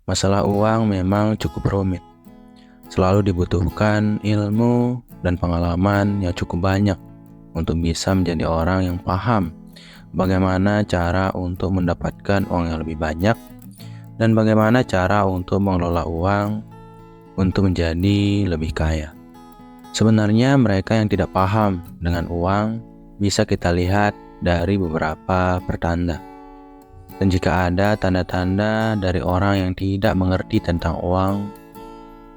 Masalah uang memang cukup rumit. Selalu dibutuhkan ilmu dan pengalaman yang cukup banyak untuk bisa menjadi orang yang paham bagaimana cara untuk mendapatkan uang yang lebih banyak dan bagaimana cara untuk mengelola uang untuk menjadi lebih kaya. Sebenarnya mereka yang tidak paham dengan uang bisa kita lihat dari beberapa pertanda. Dan jika ada tanda-tanda dari orang yang tidak mengerti tentang uang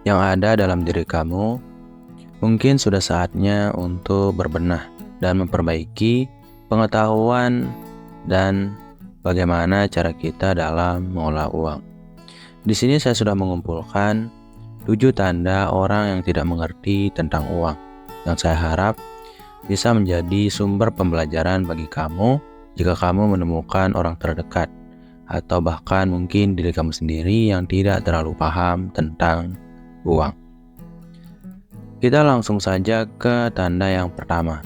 yang ada dalam diri kamu, mungkin sudah saatnya untuk berbenah dan memperbaiki pengetahuan dan bagaimana cara kita dalam mengolah uang. Di sini saya sudah mengumpulkan 7 tanda orang yang tidak mengerti tentang uang, yang saya harap bisa menjadi sumber pembelajaran bagi kamu jika kamu menemukan orang terdekat atau bahkan mungkin diri kamu sendiri yang tidak terlalu paham tentang uang. Kita langsung saja ke tanda yang pertama,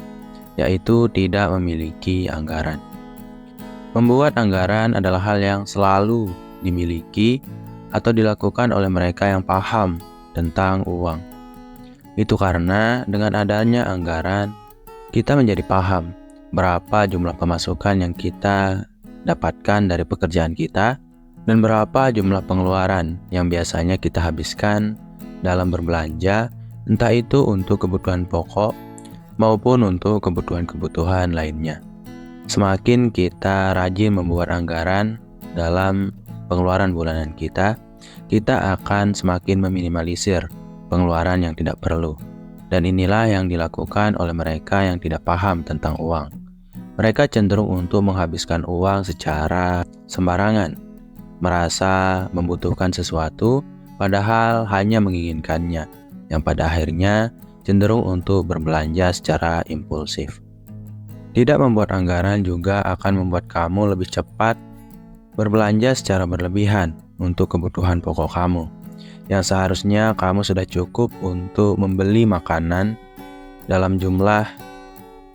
yaitu tidak memiliki anggaran. Membuat anggaran adalah hal yang selalu dimiliki atau dilakukan oleh mereka yang paham tentang uang. Itu karena dengan adanya anggaran, kita menjadi paham berapa jumlah pemasukan yang kita dapatkan dari pekerjaan kita dan berapa jumlah pengeluaran yang biasanya kita habiskan dalam berbelanja, entah itu untuk kebutuhan pokok maupun untuk kebutuhan-kebutuhan lainnya. Semakin kita rajin membuat anggaran dalam pengeluaran bulanan kita akan semakin meminimalisir pengeluaran yang tidak perlu. Dan inilah yang dilakukan oleh mereka yang tidak paham tentang uang. Mereka cenderung untuk menghabiskan uang secara sembarangan, merasa membutuhkan sesuatu padahal hanya menginginkannya, yang pada akhirnya cenderung untuk berbelanja secara impulsif. Tidak membuat anggaran juga akan membuat kamu lebih cepat berbelanja secara berlebihan untuk kebutuhan pokok kamu, yang seharusnya kamu sudah cukup untuk membeli makanan dalam jumlah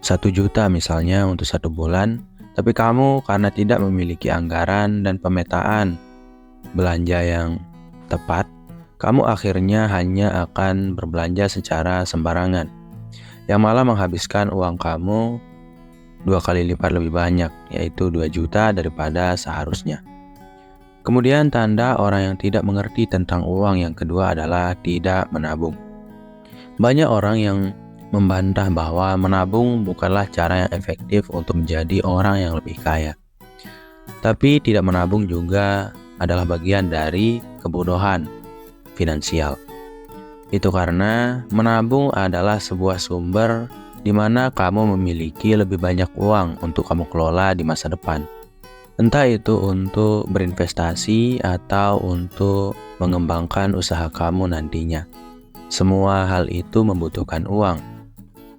1 juta misalnya untuk 1 bulan, tapi kamu karena tidak memiliki anggaran dan pemetaan belanja yang tepat, kamu akhirnya hanya akan berbelanja secara sembarangan, yang malah menghabiskan uang kamu 2 kali lipat lebih banyak, yaitu 2 juta daripada seharusnya. Kemudian tanda orang yang tidak mengerti tentang uang yang kedua adalah tidak menabung. Banyak orang yang membantah bahwa menabung bukanlah cara yang efektif untuk menjadi orang yang lebih kaya. Tapi tidak menabung juga adalah bagian dari kebodohan finansial. Itu karena menabung adalah sebuah sumber di mana kamu memiliki lebih banyak uang untuk kamu kelola di masa depan. Entah itu untuk berinvestasi atau untuk mengembangkan usaha kamu nantinya. Semua hal itu membutuhkan uang.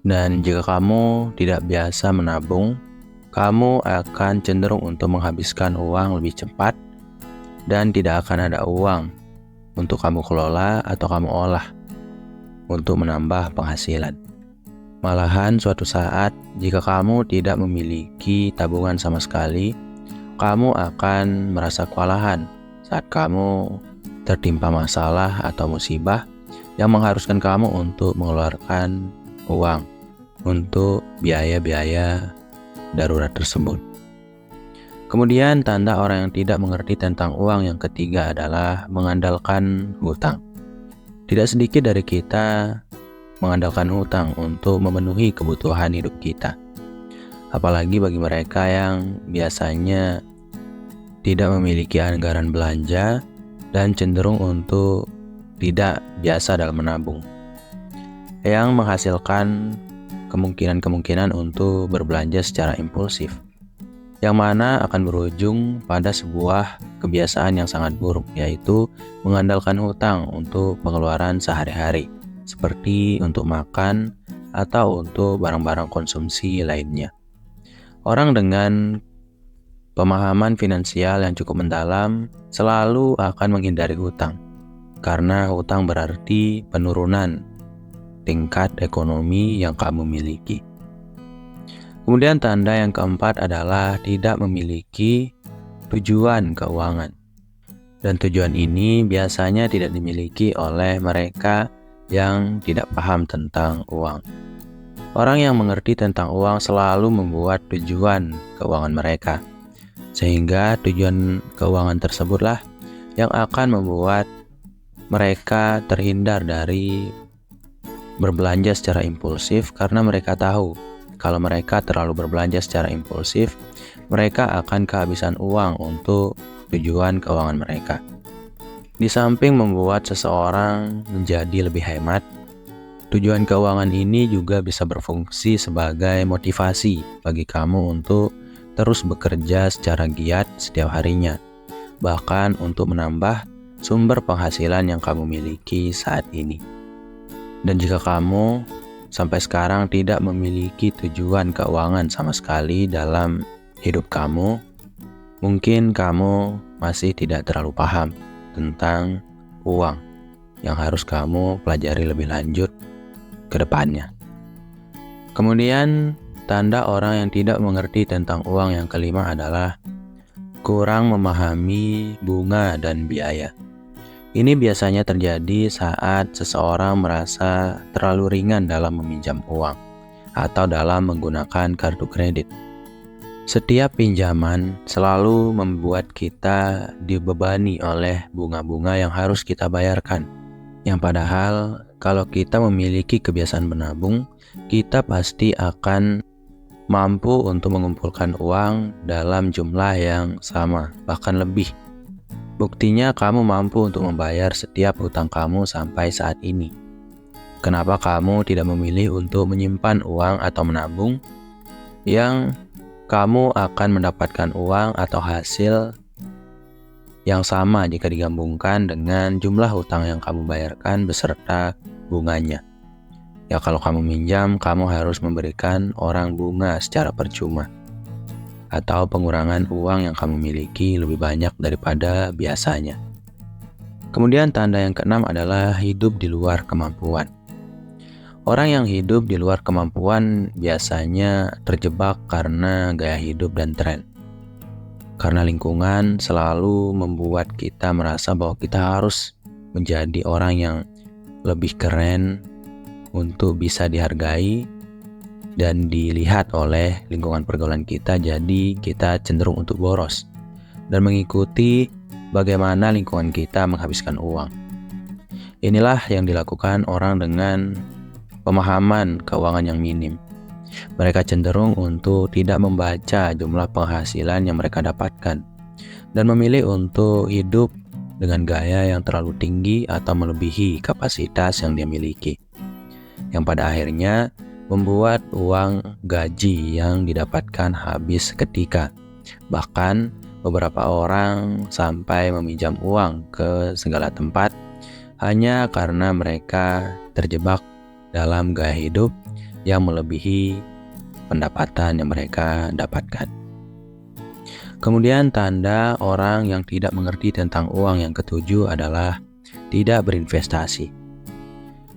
Dan jika kamu tidak biasa menabung, kamu akan cenderung untuk menghabiskan uang lebih cepat dan tidak akan ada uang untuk kamu kelola atau kamu olah untuk menambah penghasilan. Malahan suatu saat jika kamu tidak memiliki tabungan sama sekali, kamu akan merasa kewalahan saat kamu tertimpa masalah atau musibah yang mengharuskan kamu untuk mengeluarkan uang untuk biaya-biaya darurat tersebut. Kemudian tanda orang yang tidak mengerti tentang uang yang ketiga adalah mengandalkan hutang. Tidak sedikit dari kita mengandalkan hutang untuk memenuhi kebutuhan hidup kita. Apalagi bagi mereka yang biasanya tidak memiliki anggaran belanja dan cenderung untuk tidak biasa dalam menabung, yang menghasilkan kemungkinan-kemungkinan untuk berbelanja secara impulsif, yang mana akan berujung pada sebuah kebiasaan yang sangat buruk, yaitu mengandalkan hutang untuk pengeluaran sehari-hari, seperti untuk makan atau untuk barang-barang konsumsi lainnya. Orang dengan pemahaman finansial yang cukup mendalam selalu akan menghindari hutang, karena hutang berarti penurunan tingkat ekonomi yang kamu miliki. Kemudian tanda yang keempat adalah tidak memiliki tujuan keuangan. Dan tujuan ini biasanya tidak dimiliki oleh mereka yang tidak paham tentang uang. Orang yang mengerti tentang uang selalu membuat tujuan keuangan mereka, sehingga tujuan keuangan tersebutlah yang akan membuat mereka terhindar dari berbelanja secara impulsif, karena mereka tahu kalau mereka terlalu berbelanja secara impulsif, mereka akan kehabisan uang untuk tujuan keuangan mereka. Di samping membuat seseorang menjadi lebih hemat, tujuan keuangan ini juga bisa berfungsi sebagai motivasi bagi kamu untuk terus bekerja secara giat setiap harinya, bahkan untuk menambah sumber penghasilan yang kamu miliki saat ini. Dan jika kamu sampai sekarang tidak memiliki tujuan keuangan sama sekali dalam hidup kamu, mungkin kamu masih tidak terlalu paham tentang uang yang harus kamu pelajari lebih lanjut ke depannya. Kemudian, tanda orang yang tidak mengerti tentang uang yang kelima adalah kurang memahami bunga dan biaya. Ini biasanya terjadi saat seseorang merasa terlalu ringan dalam meminjam uang atau dalam menggunakan kartu kredit. Setiap pinjaman selalu membuat kita dibebani oleh bunga-bunga yang harus kita bayarkan. Yang padahal kalau kita memiliki kebiasaan menabung, kita pasti akan mampu untuk mengumpulkan uang dalam jumlah yang sama, bahkan lebih. Buktinya kamu mampu untuk membayar setiap hutang kamu sampai saat ini. Kenapa kamu tidak memilih untuk menyimpan uang atau menabung yang kamu akan mendapatkan uang atau hasil yang sama jika digabungkan dengan jumlah hutang yang kamu bayarkan beserta bunganya? Ya, kalau kamu minjam, kamu harus memberikan orang bunga secara percuma, atau pengurangan uang yang kamu miliki lebih banyak daripada biasanya. Kemudian tanda yang keenam adalah hidup di luar kemampuan. Orang yang hidup di luar kemampuan biasanya terjebak karena gaya hidup dan tren. Karena lingkungan selalu membuat kita merasa bahwa kita harus menjadi orang yang lebih keren untuk bisa dihargai dan dilihat oleh lingkungan pergaulan kita, jadi kita cenderung untuk boros dan mengikuti bagaimana lingkungan kita menghabiskan uang. Inilah yang dilakukan orang dengan pemahaman keuangan yang minim. Mereka cenderung untuk tidak membaca jumlah penghasilan yang mereka dapatkan dan memilih untuk hidup dengan gaya yang terlalu tinggi atau melebihi kapasitas yang dia miliki, yang pada akhirnya membuat uang gaji yang didapatkan habis seketika. Bahkan beberapa orang sampai meminjam uang ke segala tempat hanya karena mereka terjebak dalam gaya hidup yang melebihi pendapatan yang mereka dapatkan. Kemudian tanda orang yang tidak mengerti tentang uang yang ketujuh adalah tidak berinvestasi.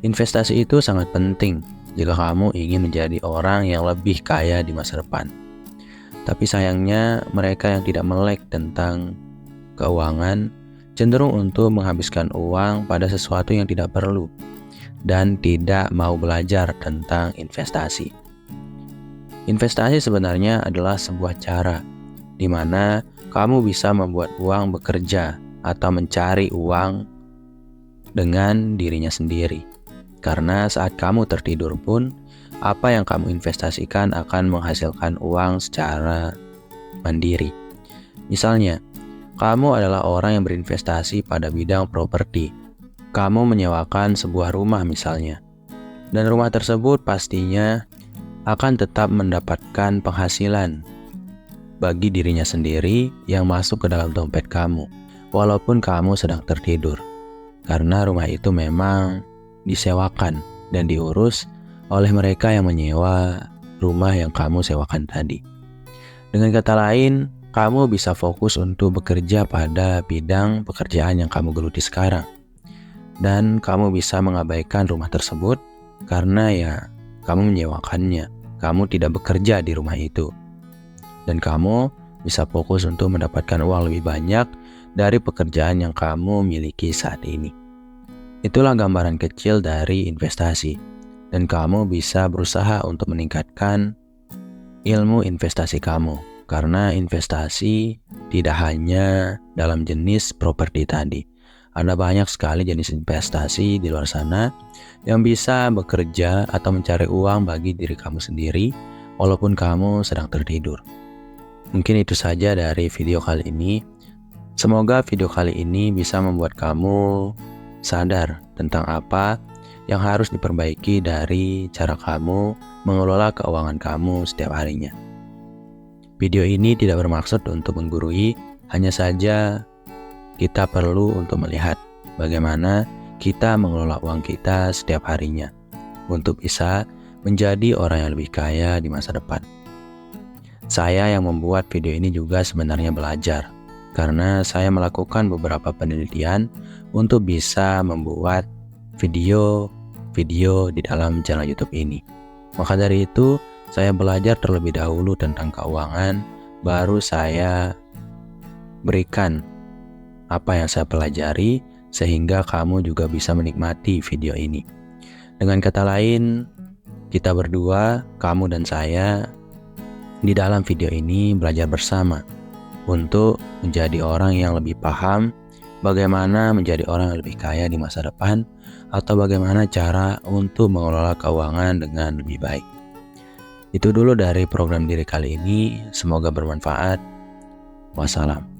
Investasi itu sangat penting jika kamu ingin menjadi orang yang lebih kaya di masa depan. Tapi sayangnya mereka yang tidak melek tentang keuangan cenderung untuk menghabiskan uang pada sesuatu yang tidak perlu dan tidak mau belajar tentang investasi. Investasi sebenarnya adalah sebuah cara di mana kamu bisa membuat uang bekerja atau mencari uang dengan dirinya sendiri. Karena saat kamu tertidur pun, apa yang kamu investasikan akan menghasilkan uang secara mandiri. Misalnya, kamu adalah orang yang berinvestasi pada bidang properti. Kamu menyewakan sebuah rumah misalnya, dan rumah tersebut pastinya akan tetap mendapatkan penghasilan bagi dirinya sendiri yang masuk ke dalam dompet kamu, walaupun kamu sedang tertidur. Karena rumah itu memang disewakan dan diurus oleh mereka yang menyewa rumah yang kamu sewakan tadi. Dengan kata lain, kamu bisa fokus untuk bekerja pada bidang pekerjaan yang kamu geluti sekarang. Dan kamu bisa mengabaikan rumah tersebut karena ya kamu menyewakannya. Kamu tidak bekerja di rumah itu. Dan kamu bisa fokus untuk mendapatkan uang lebih banyak dari pekerjaan yang kamu miliki saat ini. Itulah gambaran kecil dari investasi, dan kamu bisa berusaha untuk meningkatkan ilmu investasi kamu, karena investasi tidak hanya dalam jenis properti tadi. Ada banyak sekali jenis investasi di luar sana yang bisa bekerja atau mencari uang bagi diri kamu sendiri walaupun kamu sedang tertidur. Mungkin itu saja dari video kali ini. Semoga video kali ini bisa membuat kamu sadar tentang apa yang harus diperbaiki dari cara kamu mengelola keuangan kamu setiap harinya. Video ini tidak bermaksud untuk menggurui, hanya saja kita perlu untuk melihat bagaimana kita mengelola uang kita setiap harinya untuk bisa menjadi orang yang lebih kaya di masa depan. Saya yang membuat video ini juga sebenarnya belajar, karena saya melakukan beberapa penelitian untuk bisa membuat video di dalam channel YouTube ini. Maka dari itu, saya belajar terlebih dahulu tentang keuangan, baru saya berikan apa yang saya pelajari, sehingga kamu juga bisa menikmati video ini. Dengan kata lain, kita berdua, kamu dan saya, di dalam video ini belajar bersama untuk menjadi orang yang lebih paham bagaimana menjadi orang yang lebih kaya di masa depan, atau bagaimana cara untuk mengelola keuangan dengan lebih baik. Itu dulu dari program diri kali ini, semoga bermanfaat. Wassalam.